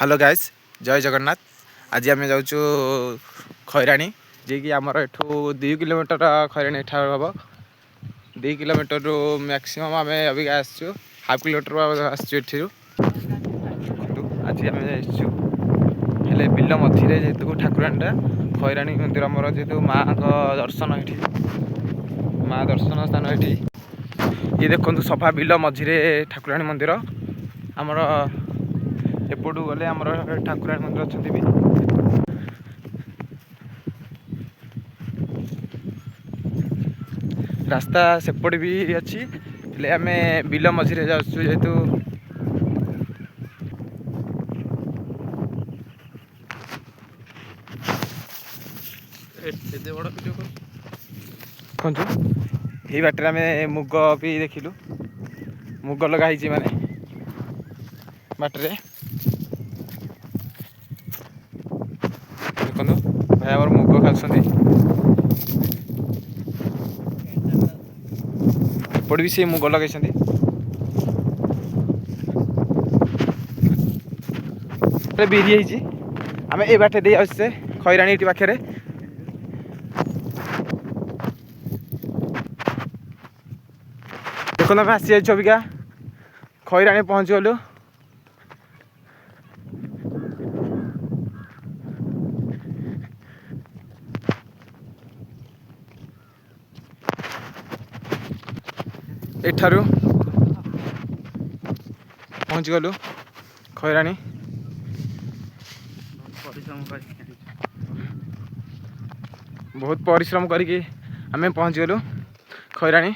Hello guys जय जगन्नाथ। आज आम जाऊँ खैराणी जी कि आमर एठू 2 किलोमीटर खैराणी एठार हम 2 किलोमीटर मैक्सीम आम अभी आसचु हाफ किलोमीटर आसचु। आज आम हेले बिल मझे जेहेतु ठाकुराणीटा खैराणी मंदिर आमर जेहेतु माँ दर्शन ये माँ दर्शन स्थान ये ये देखो सफा बिल मझे ठाकुराणी मंदिर आमर एपटू गले आमर ठाकुराणी मंदिर अच्छा भी रास्ता सेपट भी अच्छी आम बिल मझे जाऊँ जेहेतु देखु ये बाटर आम मुग भी देखिलु मुग लगाई माने बाटर देखो भाई आम मुग खाऊँ एपट भी सी मुग लगे बिरी आम ए बाटे दे आसे खैराणी ये पाखे देखो आम आसी जाइए अबिका खैराणी पहुँची गलु। एठारू पहुँची गलु खैराणी बहुत परिश्रम करके आम पहुँची गलु खैराणी।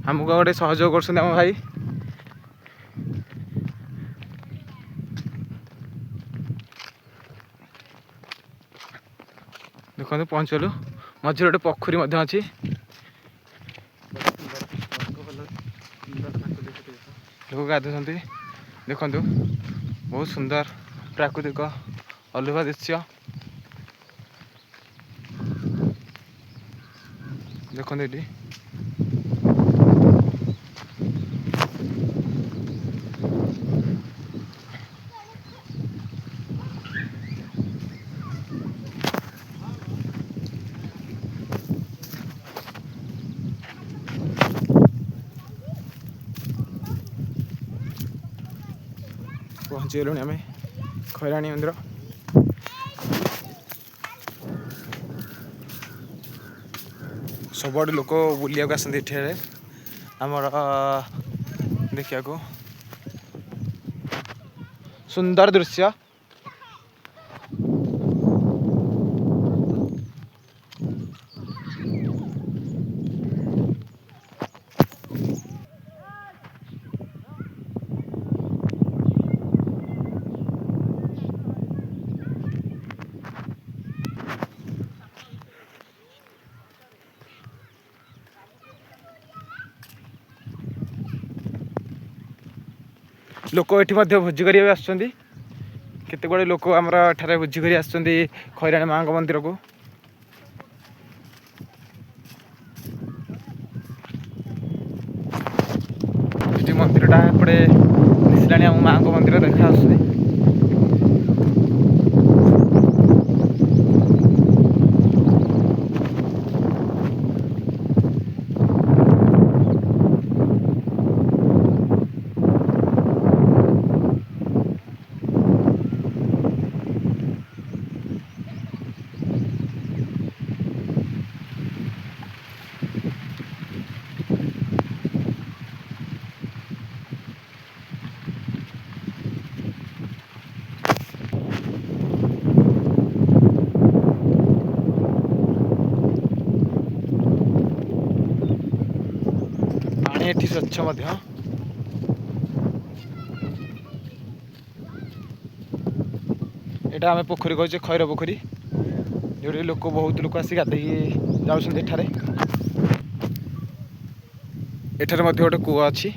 आमको गोटे सहयोग कर भाई देखो पहुँच गलु मझे गोटे पोखरी अच्छी लोग गाधुंट देखु बहुत सुंदर प्राकृतिक अलोभा दृश्य देखते ये पहुँची गलु आम खैराणी मंदिर। सब लोक बुलिया आसती आमर देखा सुंदर दृश्य लोक ये भोजी करा केते गुड़े लोक आमर एठारे भोजी कर खैराणी माँ मंदिर को मंदिरटा एपटे दिशा माँ मंदिर देखा ये स्वच्छ यहाँ आम पोखरी कहे खैर पोखरी जो लोक बहुत लोक आसी गाधे जाऊँ एठार गोटे कूଅ अच्छी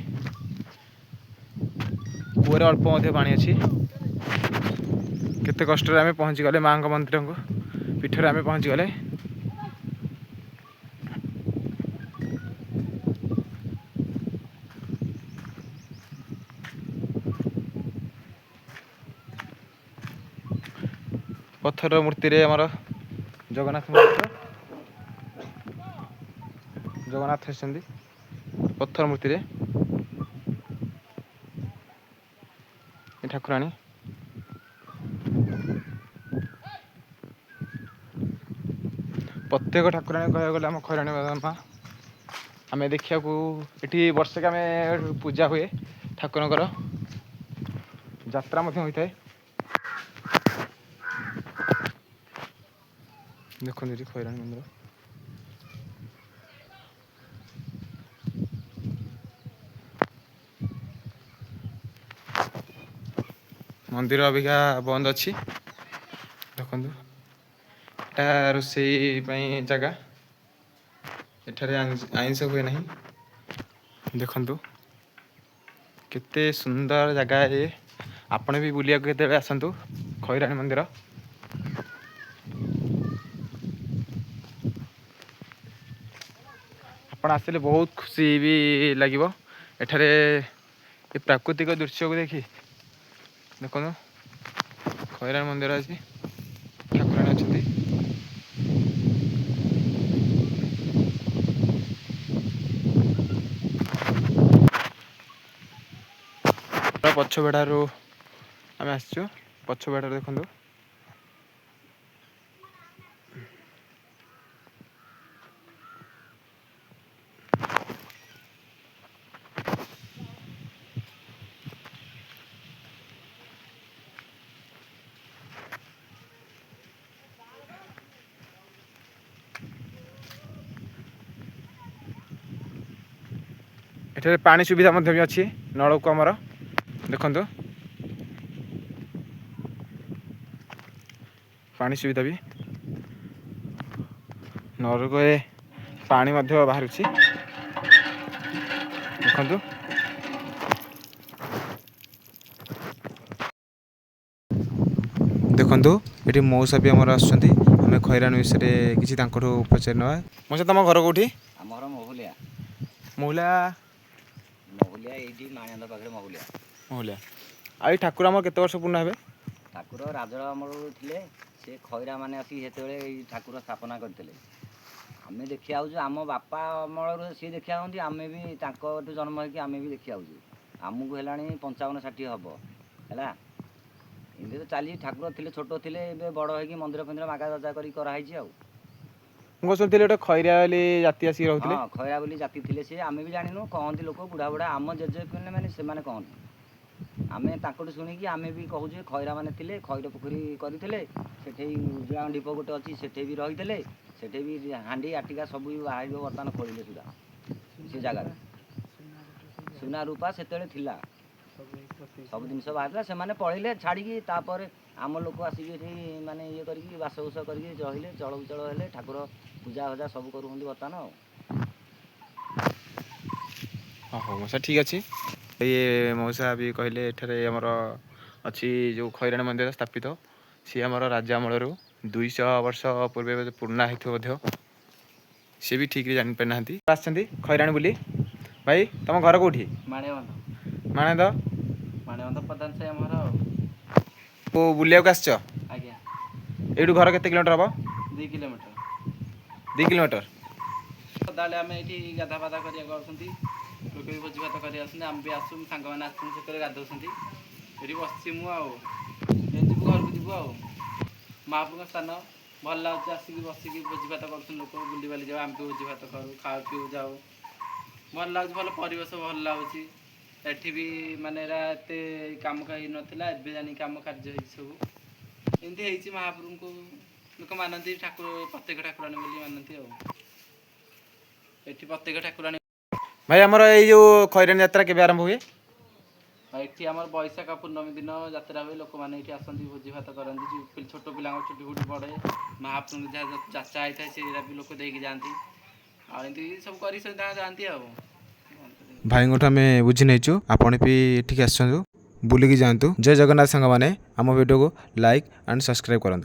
कूअर अल्प पानी अच्छी केते कष्ट आम पहुँची गले माँ मंदिर को पीठर आम पहुँची गले। ପଥର ମୂର୍ତ୍ତିରେ ଆମର ଜଗନ୍ନାଥ ମନ୍ଦିର, ଜଗନ୍ନାଥ ଆସିଛନ୍ତି ପଥର ମୂର୍ତ୍ତିରେ। ଏ ଠାକୁରାଣୀ ପ୍ରତ୍ୟେକ ଠାକୁରାଣୀ କହିବାକୁ ଗଲେ ଆମ ଖଇରାଣୀ ମା। ଆମେ ଦେଖିବାକୁ ଏଠି ବର୍ଷକେ ଆମେ ପୂଜା ହୁଏ, ଠାକୁରଙ୍କର ଯାତ୍ରା ମଧ୍ୟ ହୋଇଥାଏ। ଦେଖନ୍ତୁ ଏଠି ଖଇରାଣୀ ମନ୍ଦିର। ମନ୍ଦିର ଅବିକା ବନ୍ଦ ଅଛି। ଦେଖନ୍ତୁ ଏଟା ରୋଷେଇ ପାଇଁ ଜାଗା, ଏଠାରେ ଆଇଁଷ ହୁଏ ନାହିଁ। ଦେଖନ୍ତୁ କେତେ ସୁନ୍ଦର ଜାଗା ଏ। ଆପଣ ବି ବୁଲିବାକୁ କେତେବେଳେ ଆସନ୍ତୁ ଖଇରାଣୀ ମନ୍ଦିର। ଆପଣ ଆସିଲେ ବହୁତ ଖୁସି ବି ଲାଗିବ ଏଠାରେ ଏ ପ୍ରାକୃତିକ ଦୃଶ୍ୟକୁ ଦେଖି। ଦେଖନ୍ତୁ ଖଇରାଣୀ ମନ୍ଦିର ଅଛି, ଠାକୁରାଣୀ ଅଛନ୍ତି। ପଛ ବେଢ଼ାରୁ ଆମେ ଆସିଛୁ, ପଛ ବେଢ଼ାରୁ ଦେଖନ୍ତୁ ଏଠାରେ ପାଣି ସୁବିଧା ମଧ୍ୟ ବି ଅଛି, ନଳକୂପ ଆମର। ଦେଖନ୍ତୁ ପାଣି ସୁବିଧା ବି, ନଳକୂପରେ ପାଣି ମଧ୍ୟ ବାହାରୁଛି। ଦେଖନ୍ତୁ ଦେଖନ୍ତୁ ଏଠି ମଉସା ବି ଆମର ଆସୁଛନ୍ତି। ଆମେ ଖଇରାଣୀ ବିଷୟରେ କିଛି ତାଙ୍କଠୁ ପଚାରି ନେବା। ମଉସା ତମ ଘର କୋଉଠି? ଆମର ମହୁଲିଆ। ମହୁଲା ମହୁଲିଆ ଏଇଠି ମାଣିଆନ୍ଦ ପାଖରେ ମହୁଲିଆ। ମହୁଲିଆ। ଆଉ ଏଇ ଠାକୁର ଆମର କେତେ ବର୍ଷ ପୂର୍ଣ୍ଣ ହେବେ? ଠାକୁର ରାଜଳ ଅମଳରୁ ଥିଲେ। ସେ ଖଇରା ମାନେ ଆସିକି ସେତେବେଳେ ଏଇ ଠାକୁର ସ୍ଥାପନା କରିଥିଲେ। ଆମେ ଦେଖି ଆଉଛୁ, ଆମ ବାପା ଅମଳରୁ ସିଏ ଦେଖି ଆଉଛନ୍ତି, ଆମେ ବି ତାଙ୍କଠୁ ଜନ୍ମ ହେଇକି ଆମେ ବି ଦେଖି ଆଉଛୁ। ଆମକୁ ହେଲାଣି 55-60 ହେବ ହେଲା। ଏମିତି ତ ଚାଲିଛି। ଠାକୁର ଥିଲେ ଛୋଟ ଥିଲେ, ଏବେ ବଡ଼ ହେଇକି ମନ୍ଦିର ଫନ୍ଦିର ମାଗା ଯାଜା କରିକି କରାହେଇଛି ଆଉ। ମୁଁ ଶୁଣିଥିଲି ଗୋଟେ ଖଇରା ବୋଲି ଜାତି ଆସିକି ରହୁଥିଲେ। ହଁ, ଖଇରା ବୋଲି ଜାତି ଥିଲେ ସେ, ଆମେ ବି ଜାଣିନୁ। କହନ୍ତି ଲୋକ ବୁଢ଼ା ବୁଢ଼ା, ଆମ ଜେଜେ ମାନେ ସେମାନେ କହନ୍ତି। ଆମେ ତାଙ୍କଠୁ ଶୁଣିକି ଆମେ ବି କହୁଛୁ ଖଇରା ମାନେ ଥିଲେ, ଖଇର ପୋଖରୀ କରିଥିଲେ। ସେଠି ଉଜଳା ଢିପ ଗୋଟେ ଅଛି, ସେଠି ବି ରହିଥିଲେ। ସେଠି ବି ହାଣ୍ଡି ଆଟିକା ସବୁ ବି ବାହାରିବ ବର୍ତ୍ତମାନ ଖୋଳିଲେ ସୁଦ୍ଧା ସେ ଜାଗାରେ। ସୁନା ରୂପା ସେତେବେଳେ ଥିଲା, ସବୁ ଜିନିଷ ବାହାରିଥିଲା। ସେମାନେ ପଳେଇଲେ ଛାଡ଼ିକି, ତାପରେ ଆମ ଲୋକ ଆସିକି ଏଠି ମାନେ ଇଏ କରିକି ବାସବୁସ କରିକି ରହିଲେ, ଚଳବୁଚଳ ହେଲେ। ଠାକୁର ପୂଜା ଫୂଜା ସବୁ କରୁଛନ୍ତି ବର୍ତ୍ତମାନ ଆଉ। ହଉ ମଉସା ଠିକ୍ ଅଛି। ଇଏ ମଉସା ବି କହିଲେ ଏଠାରେ ଆମର ଅଛି ଯେଉଁ ଖଇରାଣୀ ମନ୍ଦିର ସ୍ଥାପିତ, ସିଏ ଆମର ରାଜା ଅମଳରୁ 200 ବର୍ଷ ପୂର୍ବେ ପୁରୁଣା ହେଇଥିବ ମଧ୍ୟ। ସିଏ ବି ଠିକ୍ରେ ଜାଣିପାରିନାହାନ୍ତି। ଆସିଛନ୍ତି ଖଇରାଣୀ ବୋଲି। ଭାଇ ତମ ଘର କୋଉଠି? ମାଣିବନ୍ଧ। ମାଣେନ୍ଦ ମାଣିବନ୍ଧ ପ୍ରଧାନ ସାହି ଆମର ଆଉ। ବୁଲିବାକୁ ଆସିଛ? ଆଜ୍ଞା। ଏଇଠୁ ଘର କେତେ କିଲୋମିଟର ହେବ? 2 କିଲୋମିଟର। 2 କିଲୋମିଟର। ସଦାବେଳେ ଆମେ ଏଇଠି ଗାଧା ପାଧା କରିବାକୁ ଆସୁଛନ୍ତି, ଲୋକ ବି ଭୋଜି ଭାତ କରି ଆସୁଛନ୍ତି। ଆମେ ବି ଆସୁ, ସାଙ୍ଗମାନେ ଆସୁଛନ୍ତି, ସେତେବେଳେ ଗାଧଉଛନ୍ତି। ଏଠି ବସିଛି ମୁଁ ଆଉ, ଯିବୁ ଘରକୁ ଯିବୁ ଆଉ। ମହାପ୍ରଭୁଙ୍କ ସ୍ଥାନ ଭଲ ଲାଗୁଛି, ଆସିକି ବସିକି ଭୋଜି ଭାତ କରୁଛନ୍ତି ଲୋକ, ବୁଲିବାଲି ଯାଉ। ଆମେ ବି ଭୋଜି ଭାତ କରୁ, ଖାଉ ପିଉ ଯାଉ, ଭଲ ଲାଗୁଛି। ଭଲ ପରିବେଶ ଭଲ ଲାଗୁଛି ଏଠି ବି। ମାନେ ଏରା ଏତେ କାମ ହେଇନଥିଲା, ଏବେ ଜାଣି କାମ କାର୍ଯ୍ୟ ହେଇଛି ସବୁ। ଏମିତି ହେଇଛି। ମହାପ୍ରଭୁଙ୍କୁ ଲୋକ ମାନନ୍ତି, ଠାକୁର ପ୍ରତ୍ୟେକ ଠାକୁରାଣୀ ବୋଲି ମାନନ୍ତି ଆଉ। ଏଠି ପ୍ରତ୍ୟେକ ଠାକୁରାଣୀ। ଭାଇ ଆମର ଏଇ ଯେଉଁ ଖଇରାଣୀ ଯାତ୍ରା କେବେ ଆରମ୍ଭ ହୁଏ? ଏଠି ଆମର ବୈଶାଖ ପୂର୍ଣ୍ଣମୀ ଦିନ ଯାତ୍ରା ହୁଏ। ଲୋକମାନେ ଏଠି ଆସନ୍ତି, ଭୋଜି ଭାତ କରନ୍ତି। ଛୋଟ ପିଲାଙ୍କ ଚୁଟି ଫୁଟି ପଡ଼େ, ମହାପ୍ରଭୁଙ୍କୁ ଯାହା ଯାଚା ହେଇଥାଏ ସେଇଟା ବି ଲୋକ ଦେଇକି ଯାଆନ୍ତି। ଆଉ ଏମିତି ସବୁ କରି ଯାଆନ୍ତି ଆଉ। ଭାଇଙ୍କଠୁ ଆମେ ବୁଝି ନେଇଛୁ, ଆପଣ ବି ଏଠିକି ଆସନ୍ତୁ, ବୁଲିକି ଯାଆନ୍ତୁ। ଜୟ ଜଗନ୍ନାଥ ସାଙ୍ଗମାନେ। ଆମ ଭିଡ଼ିଓକୁ ଲାଇକ୍ ଆଣ୍ଡ ସବସ୍କ୍ରାଇବ୍ କରନ୍ତୁ।